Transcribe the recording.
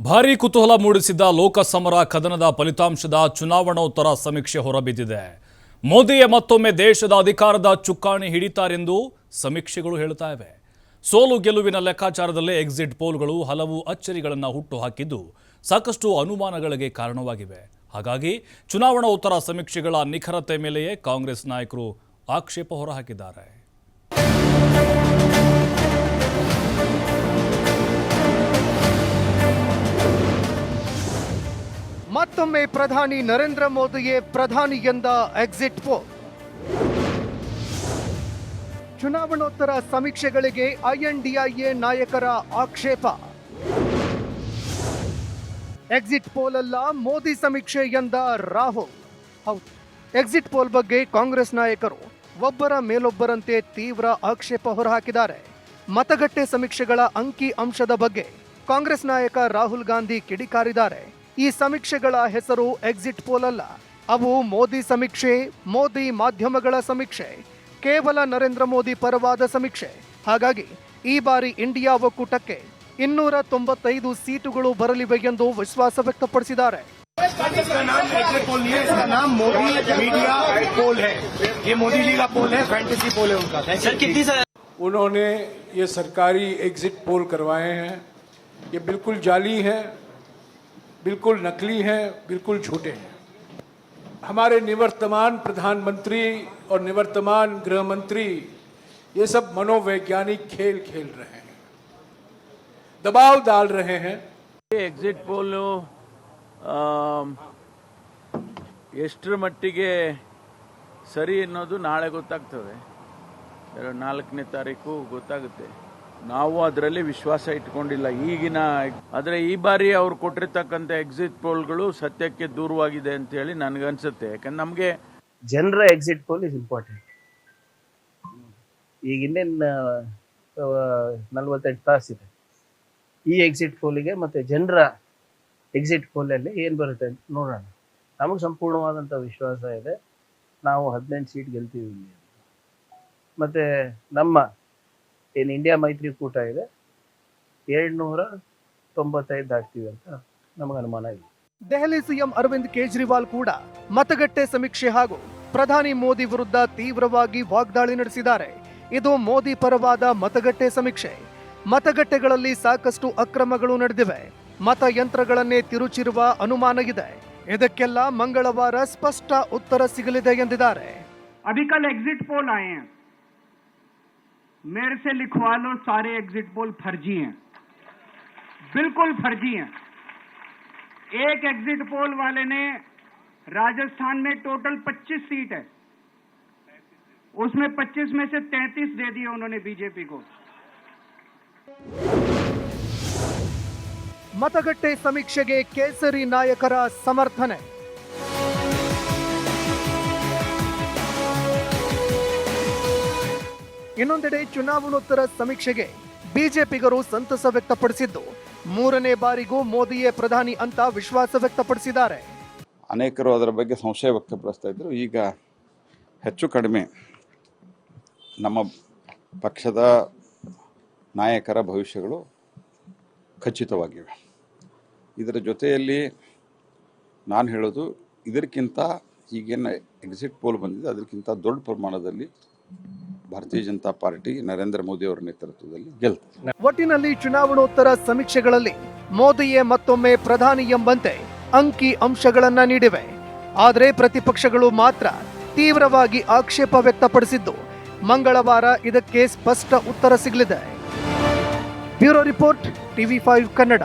ಭಾರೀ ಕುತೂಹಲ ಮೂಡಿಸಿದ್ದ ಲೋಕಸಮರ ಕದನದ ಫಲಿತಾಂಶದ ಚುನಾವಣೋತ್ತರ ಸಮೀಕ್ಷೆ ಹೊರಬಿದ್ದಿದೆ. ಮೋದಿಯೇ ಮತ್ತೊಮ್ಮೆ ದೇಶದ ಅಧಿಕಾರದ ಚುಕ್ಕಾಣಿ ಹಿಡಿತಾರೆಂದು ಸಮೀಕ್ಷೆಗಳು ಹೇಳ್ತಾ ಇವೆ. ಸೋಲು ಗೆಲುವಿನ ಲೆಕ್ಕಾಚಾರದಲ್ಲೇ ಎಕ್ಸಿಟ್ ಪೋಲ್ಗಳು ಹಲವು ಅಚ್ಚರಿಗಳನ್ನು ಹುಟ್ಟುಹಾಕಿದ್ದು ಸಾಕಷ್ಟು ಅನುಮಾನಗಳಿಗೆ ಕಾರಣವಾಗಿವೆ. ಹಾಗಾಗಿ ಚುನಾವಣಾ ಉತ್ತರ ಸಮೀಕ್ಷೆಗಳ ನಿಖರತೆ ಮೇಲೆಯೇ ಕಾಂಗ್ರೆಸ್ ನಾಯಕರು ಆಕ್ಷೇಪ ಹೊರಹಾಕಿದ್ದಾರೆ. ಮತ್ತೊಮ್ಮೆ ಪ್ರಧಾನಿ ನರೇಂದ್ರ ಮೋದಿಯೇ ಪ್ರಧಾನಿ ಎಂದ ಎಕ್ಸಿಟ್ ಪೋಲ್. ಚುನಾವಣೋತ್ತರ ಸಮೀಕ್ಷೆಗಳಿಗೆ ಐಎನ್ಡಿಐಎ ನಾಯಕರ ಆಕ್ಷೇಪ. ಎಕ್ಸಿಟ್ ಪೋಲ್ ಅಲ್ಲ ಮೋದಿ ಸಮೀಕ್ಷೆ ಎಂದ ರಾಹುಲ್. ಹೌದು, ಎಕ್ಸಿಟ್ ಪೋಲ್ ಬಗ್ಗೆ ಕಾಂಗ್ರೆಸ್ ನಾಯಕರು ಒಬ್ಬರ ಮೇಲೊಬ್ಬರಂತೆ ತೀವ್ರ ಆಕ್ಷೇಪ ಹೊರಹಾಕಿದ್ದಾರೆ. ಮತಗಟ್ಟೆ ಸಮೀಕ್ಷೆಗಳ ಅಂಕಿ ಅಂಶದ ಬಗ್ಗೆ ಕಾಂಗ್ರೆಸ್ ನಾಯಕ ರಾಹುಲ್ ಗಾಂಧಿ ಕಿಡಿಕಾರಿದ್ದಾರೆ. ಈ ಸಮೀಕ್ಷೆಗಳ ಹೆಸರು ಎಕ್ಸಿಟ್ ಪೋಲ್ ಅಲ್ಲ, ಅವು ಮೋದಿ ಸಮೀಕ್ಷೆ, ಮೋದಿ ಮಾಧ್ಯಮಗಳ ಸಮೀಕ್ಷೆ, ಕೇವಲ ನರೇಂದ್ರ ಮೋದಿ ಪರವಾದ ಸಮೀಕ್ಷೆ. ಹಾಗಾಗಿ ಈ ಬಾರಿ ಇಂಡಿಯಾ ಒಕ್ಕೂಟಕ್ಕೆ 295 ಸೀಟುಗಳು ಬರಲಿವೆ ಎಂದು ವಿಶ್ವಾಸ ವ್ಯಕ್ತಪಡಿಸಿದ್ದಾರೆ. उन्होंने ये सरकारी एग्जिट पोल करवाए हैं, ये बिल्कुल जाली है, बिल्कुल नकली हैं, बिल्कुल झूठे हैं. हमारे निवर्तमान प्रधानमंत्री और निवर्तमान गृह मंत्री ये सब मनोवैज्ञानिक खेल खेल रहे हैं, दबाव डाल रहे हैं. ಎಕ್ಸಿಟ್ ಪೋಲು ಎಷ್ಟರ ಮಟ್ಟಿಗೆ ಸರಿ ಅನ್ನೋದು ನಾಳೆ ಗೊತ್ತಾಗ್ತದೆ. 4ನೇ ತಾರೀಕು ಗೊತ್ತಾಗುತ್ತೆ. ನಾವು ಅದರಲ್ಲಿ ವಿಶ್ವಾಸ ಇಟ್ಕೊಂಡಿಲ್ಲ ಈಗಿನ. ಆದರೆ ಈ ಬಾರಿ ಅವ್ರು ಕೊಟ್ಟಿರ್ತಕ್ಕಂಥ ಎಕ್ಸಿಟ್ ಪೋಲ್ಗಳು ಸತ್ಯಕ್ಕೆ ದೂರವಾಗಿದೆ ಅಂತ ಹೇಳಿ ನನಗನ್ಸುತ್ತೆ. ಯಾಕಂದ್ರೆ ನಮಗೆ ಜನರ ಎಕ್ಸಿಟ್ ಪೋಲ್ ಇಸ್ ಇಂಪಾರ್ಟೆಂಟ್. ಈಗ ಇನ್ನೇನು 48 ತಾಸಿದೆ. ಈ ಎಕ್ಸಿಟ್ ಪೋಲಿಗೆ ಮತ್ತು ಜನರ ಎಕ್ಸಿಟ್ ಪೋಲಲ್ಲಿ ಏನು ಬರುತ್ತೆ ಅಂತ ನೋಡೋಣ. ನಮಗೆ ಸಂಪೂರ್ಣವಾದಂಥ ವಿಶ್ವಾಸ ಇದೆ, ನಾವು 18 ಸೀಟ್ ಗೆಲ್ತೀವಿ ಇಲ್ಲಿ. ಮತ್ತು ನಮ್ಮ ಏನು ಇಂಡಿಯಾ ಮೈತ್ರಿಕೂಟ ಇದೆ 795 ದಾಟ್ತೀವಿ ಅಂತ ನಮಗೆ ಅನುಮಾನ ಇದೆ. ದೆಹಲಿ ಸಿಎಂ ಅರವಿಂದ್ ಕೇಜ್ರಿವಾಲ್ ಕೂಡ ಮತಗಟ್ಟೆ ಸಮೀಕ್ಷೆ ಹಾಗೂ ಪ್ರಧಾನಿ ಮೋದಿ ವಿರುದ್ಧ ತೀವ್ರವಾಗಿ ವಾಗ್ದಾಳಿ ನಡೆಸಿದ್ದಾರೆ. ಇದು ಮೋದಿ ಪರವಾದ ಮತಗಟ್ಟೆ ಸಮೀಕ್ಷೆ. ಮತಗಟ್ಟೆಗಳಲ್ಲಿ ಸಾಕಷ್ಟು ಅಕ್ರಮಗಳು ನಡೆದಿವೆ, ಮತಯಂತ್ರಗಳನ್ನೇ ತಿರುಚಿರುವ ಅನುಮಾನ ಇದೆ. ಇದಕ್ಕೆಲ್ಲ ಮಂಗಳವಾರ ಸ್ಪಷ್ಟ ಉತ್ತರ ಸಿಗಲಿದೆ ಎಂದಿದ್ದಾರೆ. अभी कल एग्जिट पोल आए हैं, मेरे से लिखवा लो, सारे एग्जिट पोल फर्जी हैं, बिल्कुल फर्जी हैं. एक एग्जिट पोल वाले ने राजस्थान में टोटल 25 सीट है, उसमें 25 में से 33 दे दिए उन्होंने बीजेपी को. ಮತಗಟ್ಟೆ ಸಮೀಕ್ಷೆಗೆ ಕೇಸರಿ ನಾಯಕರ ಸಮರ್ಥನೆ. ಇನ್ನೊಂದೆಡೆ ಚುನಾವಣೋತ್ತರ ಸಮೀಕ್ಷೆಗೆ ಬಿಜೆಪಿಗರು ಸಂತಸ ವ್ಯಕ್ತಪಡಿಸಿದ್ದು 3ನೇ ಬಾರಿಗೂ ಮೋದಿಯೇ ಪ್ರಧಾನಿ ಅಂತ ವಿಶ್ವಾಸ ವ್ಯಕ್ತಪಡಿಸಿದ್ದಾರೆ. ಅನೇಕರು ಅದರ ಬಗ್ಗೆ ಸಂಶಯ ವ್ಯಕ್ತಪಡಿಸ್ತಾ ಇದ್ರು. ಈಗ ಹೆಚ್ಚು ಕಡಿಮೆ ನಮ್ಮ ಪಕ್ಷದ ನಾಯಕರ ಭವಿಷ್ಯಗಳು ಖಚಿತವಾಗಿವೆ. ಇದರ ಜೊತೆಯಲ್ಲಿ ನಾನು ಹೇಳೋದು, ಇದಕ್ಕಿಂತ ಈಗೇನು ಎಕ್ಸಿಟ್ ಪೋಲ್ ಬಂದಿದೆ ಅದಕ್ಕಿಂತ ದೊಡ್ಡ ಪ್ರಮಾಣದಲ್ಲಿ ಭಾರತೀಯ ಜನತಾ ಪಾರ್ಟಿ ನರೇಂದ್ರ ಮೋದಿ ಅವರ ನೇತೃತ್ವದಲ್ಲಿ ಗೆಲ್ತದೆ. ಒಟ್ಟಿನಲ್ಲಿ ಚುನಾವಣೋತ್ತರ ಸಮೀಕ್ಷೆಗಳಲ್ಲಿ ಮೋದಿಯೇ ಮತ್ತೊಮ್ಮೆ ಪ್ರಧಾನಿ ಎಂಬಂತೆ ಅಂಕಿ ಅಂಶಗಳನ್ನ ನೀಡಿವೆ. ಆದರೆ ಪ್ರತಿಪಕ್ಷಗಳು ಮಾತ್ರ ತೀವ್ರವಾಗಿ ಆಕ್ಷೇಪ ವ್ಯಕ್ತಪಡಿಸಿದ್ದು ಮಂಗಳವಾರ ಇದಕ್ಕೆ ಸ್ಪಷ್ಟ ಉತ್ತರ ಸಿಗಲಿದೆ. Bureau report, TV5 Kannada.